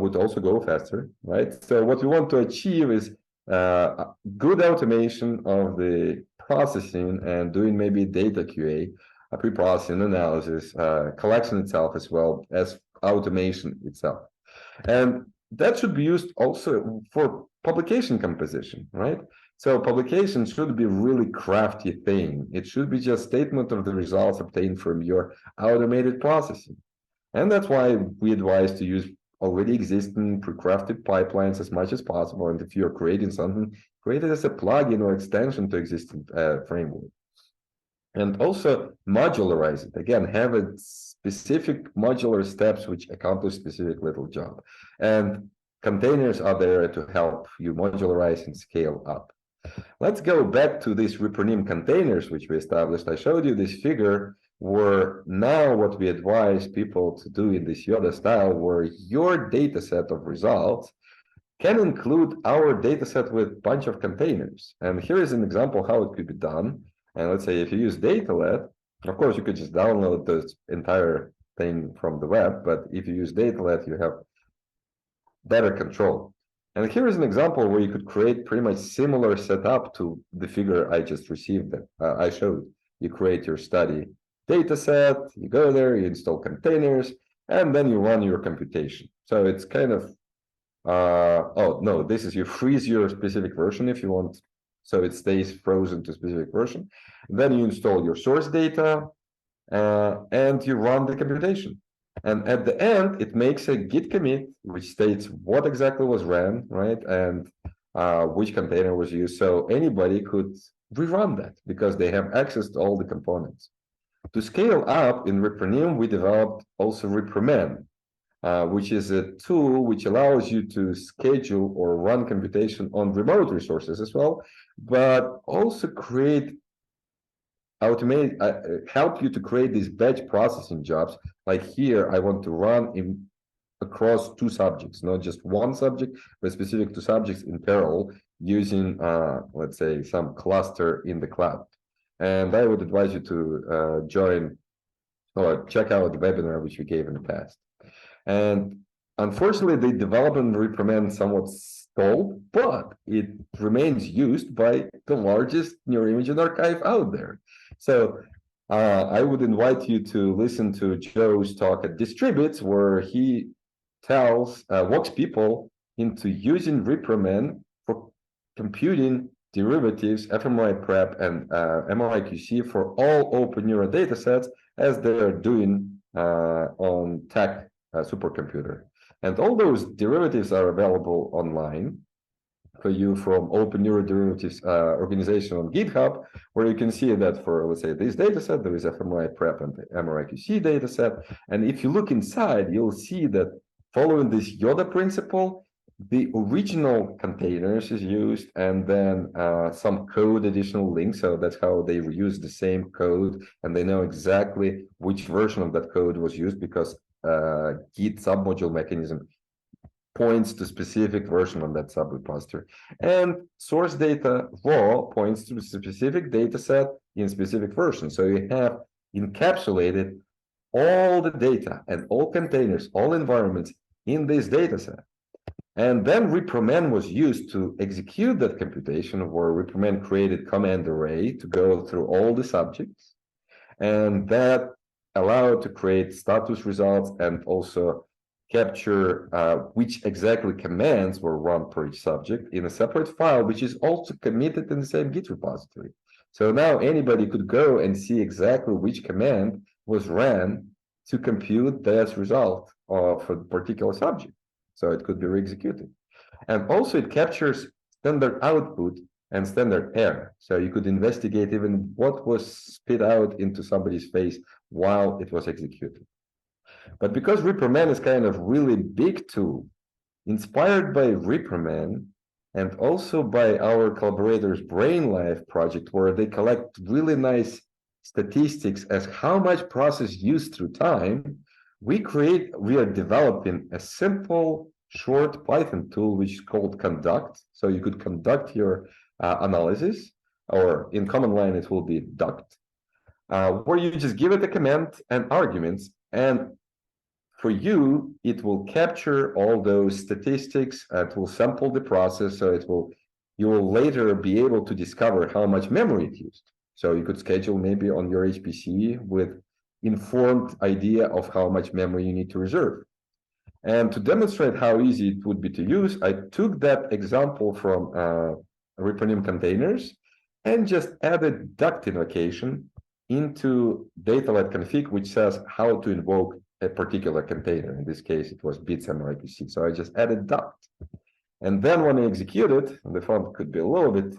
would also go faster, right? So what we want to achieve is good automation of the processing and doing maybe data QA, pre-processing analysis, collection itself, as well as automation itself. And that should be used also for publication composition, right? So publication should be really crafty thing. It should be just statement of the results obtained from your automated processing. And that's why we advise to use already existing pre-crafted pipelines as much as possible. And if you're creating something, create it as a plugin or extension to existing framework. And also modularize it. Again, have a specific modular steps which accomplish specific little job. And containers are there to help you modularize and scale up. Let's go back to these ReproNim containers which we established. I showed you this figure where now what we advise people to do in this Yoda style, where your data set of results can include our data set with a bunch of containers. And here is an example how it could be done. And let's say if you use DataLab, of course, you could just download this entire thing from the web, but if you use DataLab, you have better control. And here is an example where you could create pretty much similar setup to the figure I just received that I showed. You create your study data set, you go there, you install containers, and then you run your computation. So it's kind of, oh, no, this is you freeze your specific version if you want, so it stays frozen to specific version. Then you install your source data, and you run the computation. And at the end, it makes a git commit, which states what exactly was ran, right? And which container was used. So anybody could rerun that because they have access to all the components. To scale up in ReproNim, we developed also ReproMan, which is a tool which allows you to schedule or run computation on remote resources as well, but also help you to create these batch processing jobs. Like here, I want to run across two subjects, not just one subject, but specific to subjects in parallel using, let's say, some cluster in the cloud. And I would advise you to join or check out the webinar which we gave in the past. And unfortunately, the development ReproNim somewhat stalled, but it remains used by the largest neuroimaging archive out there. So I would invite you to listen to Joe's talk at Distributes, where he walks people into using ReproNim for computing derivatives, fMRI prep, and MRI-QC for all open neural data sets as they are doing on tech supercomputer. And all those derivatives are available online for you from Open Neuro Derivatives organization on GitHub, where you can see that for, let's say, this data set, there is fMRI prep and MRI-QC data set. And if you look inside, you'll see that following this Yoda principle, the original containers is used, and then some code additional links. So that's how they reuse the same code, and they know exactly which version of that code was used, because Git submodule mechanism points to specific version on that subrepository. And source data raw points to a specific data set in specific version. So you have encapsulated all the data and all containers, all environments in this data set. And then ReproNim was used to execute that computation, where ReproNim created command array to go through all the subjects. And that allowed to create status results and also capture which exactly commands were run per each subject in a separate file, which is also committed in the same Git repository. So now anybody could go and see exactly which command was ran to compute that result for a particular subject. So it could be re-executed. And also it captures standard output and standard error. So you could investigate even what was spit out into somebody's face while it was executed. But because ReproNim is kind of really big tool, inspired by ReproNim and also by our collaborators' BrainLife project, where they collect really nice statistics as how much process used through time, we are developing a simple short Python tool which is called Conduct. So you could conduct your analysis, or in command line it will be duct, where you just give it a command and arguments, and for you it will capture all those statistics. It will sample the process, so you will later be able to discover how much memory it used. So you could schedule maybe on your HPC with informed idea of how much memory you need to reserve. And to demonstrate how easy it would be to use, I took that example from ReproNim containers and just added duct invocation into data-led config, which says how to invoke a particular container. In this case, it was bits MRI-QC. So I just added duct. And then when I execute it, and the font could be a little bit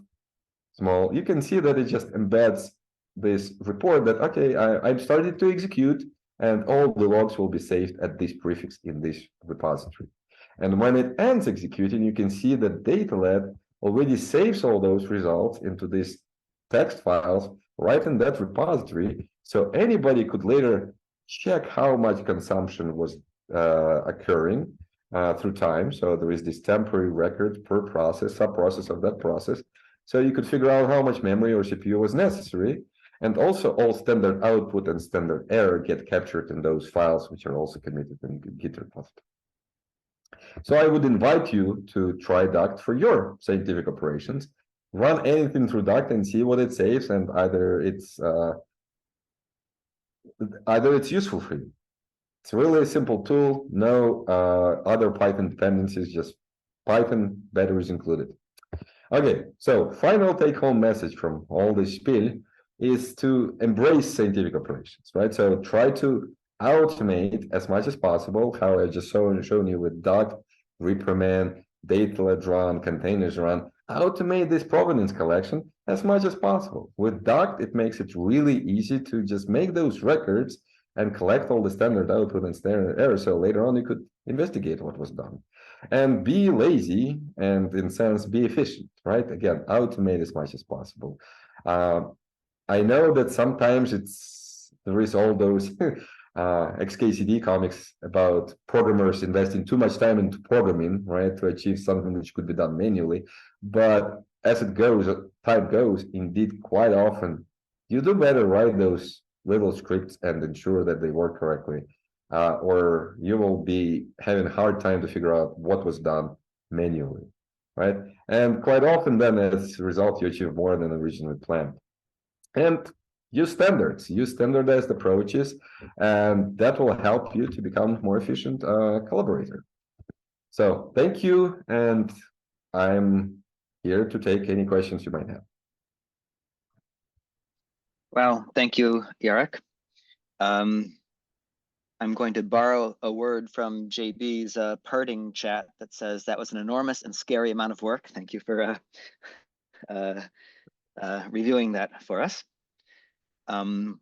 small, you can see that it just embeds this report that, okay, I'm starting to execute, and all the logs will be saved at this prefix in this repository. And when it ends executing, you can see that data-led already saves all those results into these text files right in that repository. So anybody could later check how much consumption was occurring through time. So there is this temporary record per process, sub-process of that process. So you could figure out how much memory or CPU was necessary. And also all standard output and standard error get captured in those files, which are also committed in Git repository. So I would invite you to try Duct for your scientific operations. Run anything through Duct and see what it saves, and either it's useful for you. It's really a simple tool, no other Python dependencies, just Python, batteries included. Okay, so final take-home message from all this spiel is to embrace scientific operations, right? So try to automate as much as possible, how I just shown you with Duct, ReproNim, data-led run, containers run. Automate this provenance collection as much as possible. With Duct, it makes it really easy to just make those records and collect all the standard output and standard error, so later on you could investigate what was done. And be lazy and, in a sense, be efficient, right? Again, automate as much as possible. I know that sometimes there is all those XKCD comics about programmers investing too much time into programming, right, to achieve something which could be done manually. But as time goes, indeed, quite often you do better write those little scripts and ensure that they work correctly, or you will be having a hard time to figure out what was done manually, right? And quite often, then, as a result, you achieve more than originally planned. And use standardized approaches, and that will help you to become more efficient collaborator. So thank you, and I'm here to take any questions you might have. Well, thank you, Jarek. I'm going to borrow a word from JB's parting chat that says that was an enormous and scary amount of work. Thank you for reviewing that for us. I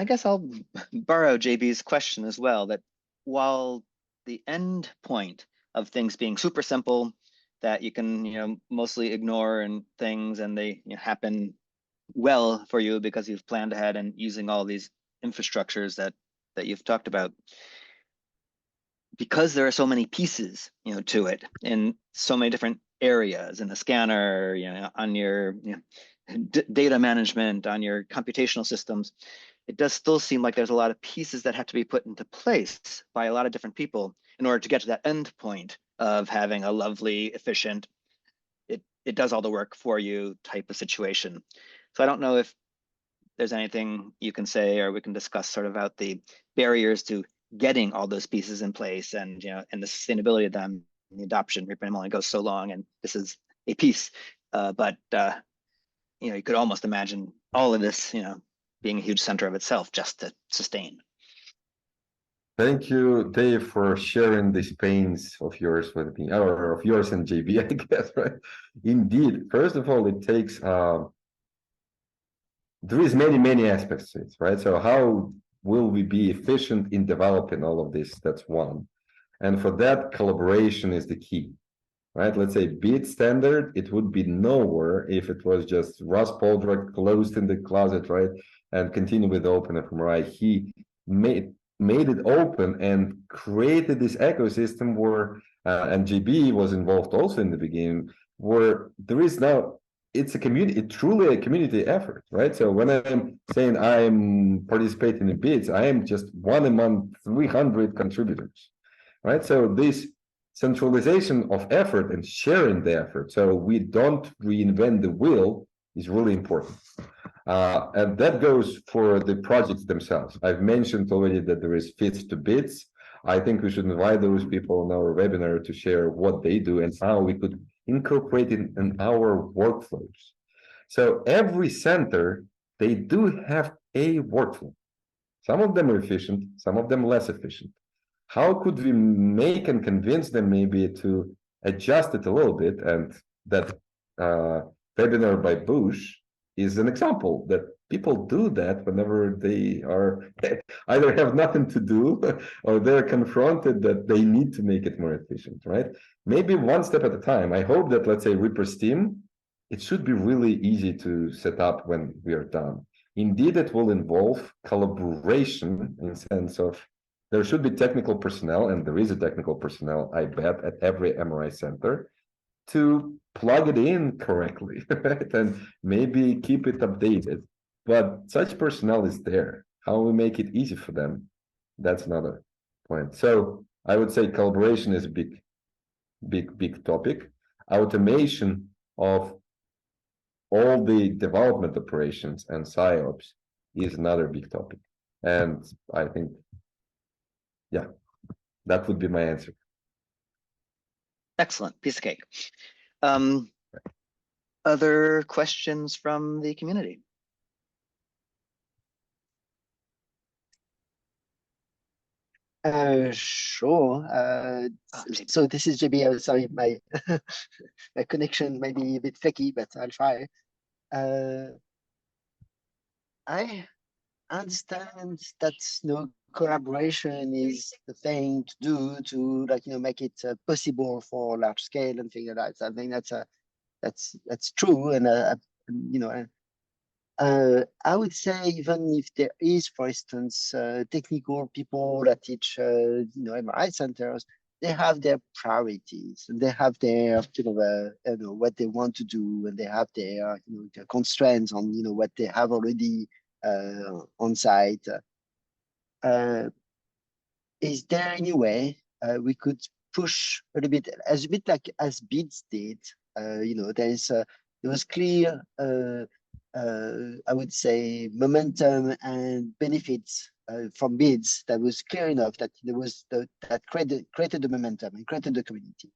guess I'll borrow JB's question as well, that while the end point of things being super simple, that you can mostly ignore and things, and they happen well for you because you've planned ahead and using all these infrastructures that you've talked about, because there are so many pieces to it in so many different areas, in the scanner, on your data management, on your computational systems. It does still seem like there's a lot of pieces that have to be put into place by a lot of different people in order to get to that end point of having a lovely, efficient, it does all the work for you type of situation. So I don't know if there's anything you can say, or we can discuss sort of about the barriers to getting all those pieces in place, and and the sustainability of them, and the adoption. ReproNim only goes so long, and this is a piece. But you could almost imagine all of this, being a huge center of itself just to sustain. Thank you, Dave, for sharing these pains of yours with me, or of yours and JB, I guess, right? Indeed, first of all, it takes, there is many aspects to it, right? So how will we be efficient in developing all of this? That's one. And for that, collaboration is the key, right? Let's say bit standard, it would be nowhere if it was just Russ Poldrack closed in the closet, right? And continue with OpenFMRI. He made it open and created this ecosystem where, and JB was involved also in the beginning, where there is now, it's a community, it's truly a community effort, right? So when I'm saying I'm participating in bits, I am just one among 300 contributors, right? So this centralization of effort and sharing the effort, so we don't reinvent the wheel, is really important. And that goes for the projects themselves. I've mentioned already that there is fits to bits. I think we should invite those people in our webinar to share what they do and how we could incorporate it in our workflows. So every center, they do have a workflow. Some of them are efficient, some of them less efficient. How could we make and convince them maybe to adjust it a little bit? And that webinar by Bush is an example that people do that whenever they are either have nothing to do or they're confronted that they need to make it more efficient, right? Maybe one step at a time. I hope that, let's say, ReproSteam, it should be really easy to set up when we are done. Indeed, it will involve collaboration in the sense of there should be technical personnel, and there is a technical personnel, I bet, at every MRI center to plug it in correctly, right? And maybe keep it updated. But such personnel is there. How we make it easy for them, that's another point. So I would say collaboration is a big topic. Automation of all the development operations and SciOps is another big topic. And I think, yeah, that would be my answer. Excellent, piece of cake. Other questions from the community? Sure. So this is JB. Sorry, my my connection may be a bit flaky, but I'll try. I understand that collaboration is the thing to do to make it possible for large scale and things like that. So I think that's true, and I would say even if there is, for instance, technical people that teach, MRI centers, they have their priorities and they have their, what they want to do, and they have their, their constraints on, what they have already on site. Is there any way we could push a little bit, as a bit like as BIDS did? There was clear, I would say, momentum and benefits from BIDS that was clear enough that there was that created the momentum and created the community.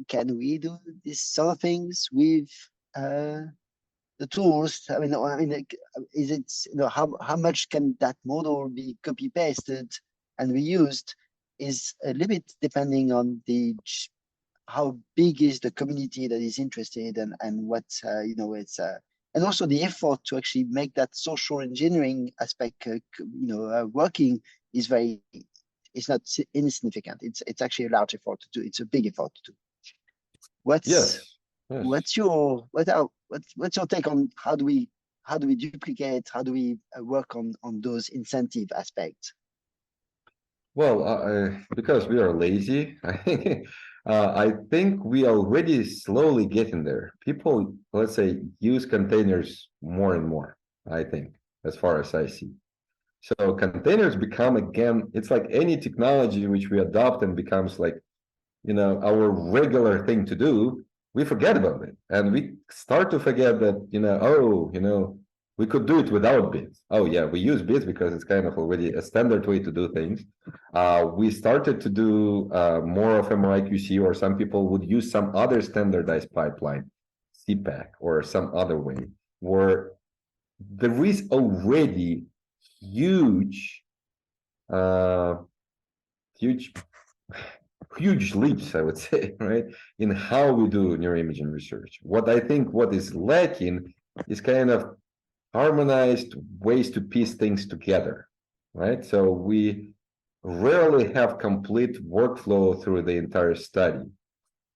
Can we do these sort of things with the tools? I mean, like, is it, how much can that model be copy pasted and reused? Is a limit depending on how big is the community that is interested, and what it's and also the effort to actually make that social engineering aspect working is it's not insignificant. It's actually a large effort to do. It's a big effort to do. Yes. What's your take on how do we duplicate, how do we work on those incentive aspects? Well, because we are lazy, I think we already slowly getting there. People, let's say, use containers more and more, I think, as far as I see. So containers become, again, it's like any technology which we adopt and becomes like, our regular thing to do, we forget about it. And we start to forget that, we could do it without bits. Oh yeah, we use bits because it's kind of already a standard way to do things. We started to do more of MRI-QC, or some people would use some other standardized pipeline, CPAC, or some other way, where there is already huge leaps, I would say, right, in how we do neuroimaging research. What I think what is lacking is kind of harmonized ways to piece things together, right? So we rarely have complete workflow through the entire study.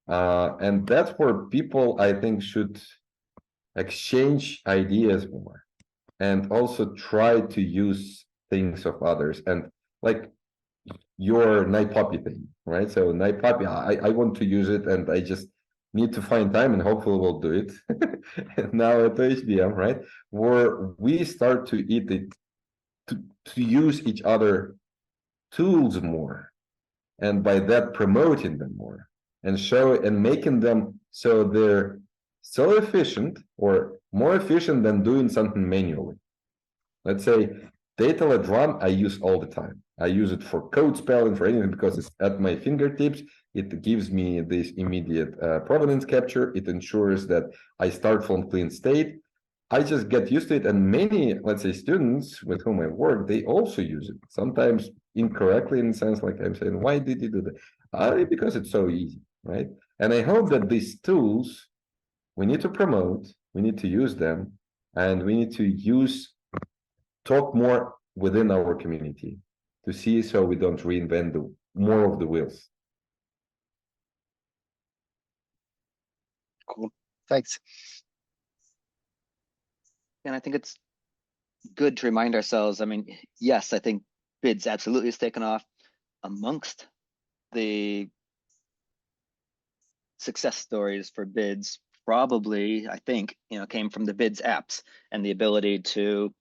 And that's where people, I think, should exchange ideas more and also try to use things of others. And like your NiPoppy thing, right? So NiPoppy, I want to use it, and I just need to find time, and hopefully we'll do it now at HBM, right? Where we start to eat it, to use each other tools more, and by that promoting them more, and making them so they're so efficient or more efficient than doing something manually. Let's say data led run I use all the time. I use it for code spelling, for anything, because it's at my fingertips. It gives me this immediate provenance capture. It ensures that I start from clean state. I just get used to it. And many, let's say, students with whom I work, they also use it. Sometimes incorrectly, in the sense like I'm saying, why did you do that? Because it's so easy, right? And I hope that these tools, we need to promote, we need to use them, and we need to talk more within our community to see so we don't reinvent more of the wheels. Cool. Thanks. And I think it's good to remind ourselves, I mean, yes, I think BIDS absolutely has taken off. Amongst the success stories for BIDS, probably, I think, came from the BIDS apps and the ability to,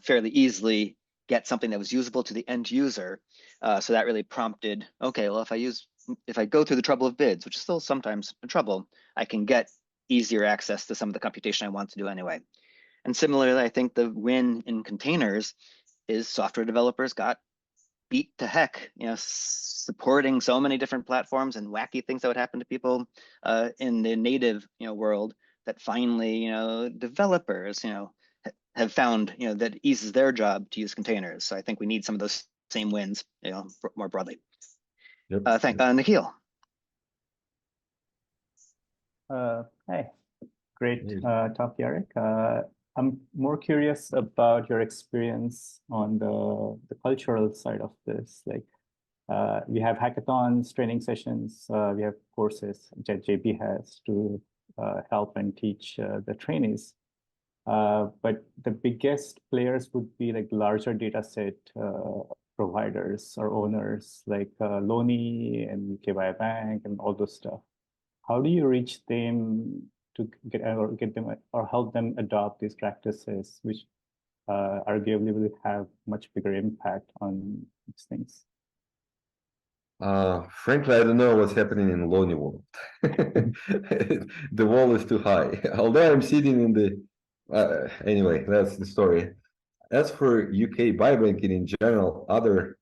fairly easily get something that was usable to the end user. So that really prompted, okay, well, if I go through the trouble of BIDS, which is still sometimes a trouble, I can get easier access to some of the computation I want to do anyway. And similarly, I think the win in containers is software developers got beat to heck, supporting so many different platforms and wacky things that would happen to people in the native, world, that finally, developers, have found, that it eases their job to use containers. So I think we need some of those same wins, more broadly. Nikhil. Hey, great talk, Yarek. I'm more curious about your experience on the cultural side of this. Like, we have hackathons, training sessions, we have courses that JP has to help and teach the trainees. But the biggest players would be like larger data set providers or owners like Loni and UK Biobank and all those stuff. How do you reach them to get them or help them adopt these practices, which arguably will have much bigger impact on these things? Frankly, I don't know what's happening in Loni world. The wall is too high. Although I'm sitting in the anyway, that's the story. As for UK biobanking in general, other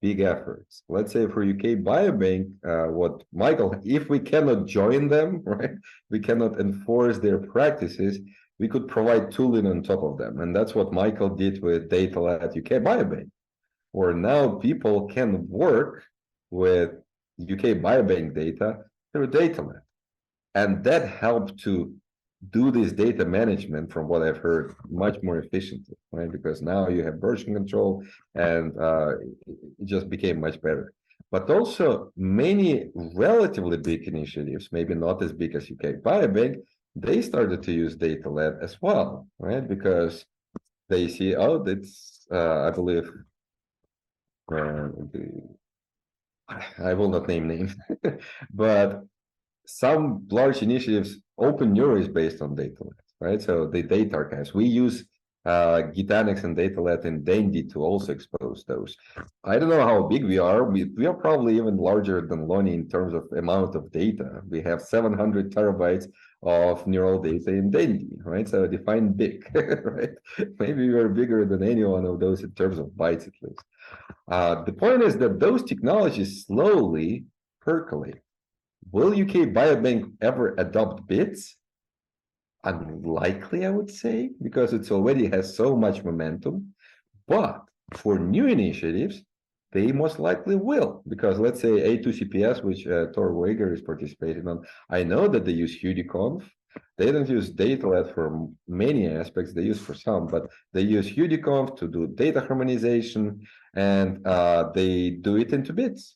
big efforts. Let's say for UK Biobank, what Michael, if we cannot join them, right, we cannot enforce their practices, we could provide tooling on top of them. And that's what Michael did with DataLab UK Biobank, where now people can work with UK Biobank data through DataLab. And that helped to do this data management, from what I've heard, much more efficiently, right? Because now you have version control, and it just became much better. But also many relatively big initiatives, maybe not as big as UK Biobank, they started to use Data Lab as well, right? Because they see, oh, that's, I believe, I will not name names, but some large initiatives, OpenNeuro is based on DataLab, right? So the data archives, we use Gitanex and DataLab and Dandy to also expose those. I don't know how big we are. We are probably even larger than Loni in terms of amount of data. We have 700 terabytes of neural data in Dandy, right? So define big, right? Maybe we are bigger than any one of those in terms of bytes at least. The point is that those technologies slowly percolate. Will UK Biobank ever adopt bits? Unlikely, I would say, because it already has so much momentum. But for new initiatives, they most likely will, because let's say A2CPS, which Tor Wager is participating on, I know that they use UDConf. They don't use DataLab for many aspects, they use for some, but they use UDConf to do data harmonization, and they do it into bits,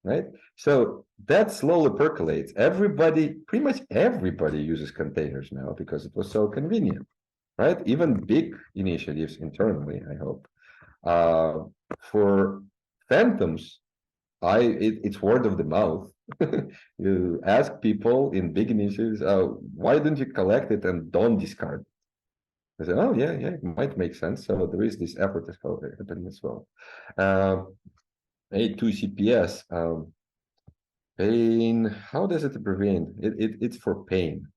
right? So that slowly percolates. Everybody, pretty much everybody uses containers now because it was so convenient, right? Even big initiatives internally, I hope. For phantoms, it's word of the mouth. You ask people in big initiatives, why don't you collect it and don't discard it? I say, oh yeah, it might make sense. So there is this effort that's happening as well. A2CPS, pain, how does it abbreviate? It's for pain.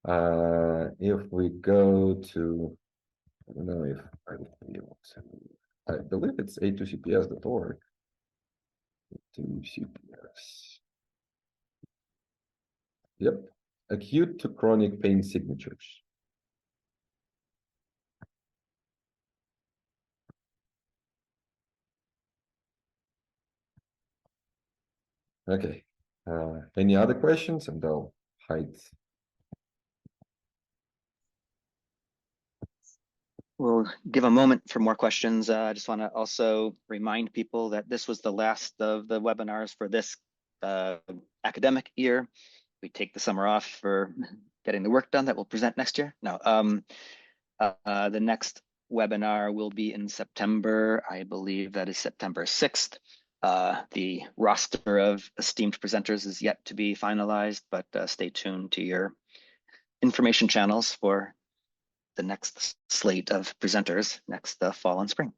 If we go to, I don't know if I believe it's a2cps.org. A2CPS. Yep, acute to chronic pain signatures. Okay. Any other questions? And I'll hide. We'll give a moment for more questions. I just want to also remind people that this was the last of the webinars for this academic year. We take the summer off for getting the work done that we'll present next year. No, the next webinar will be in September. I believe that is September 6th. The roster of esteemed presenters is yet to be finalized, but stay tuned to your information channels for the next slate of presenters next fall and spring.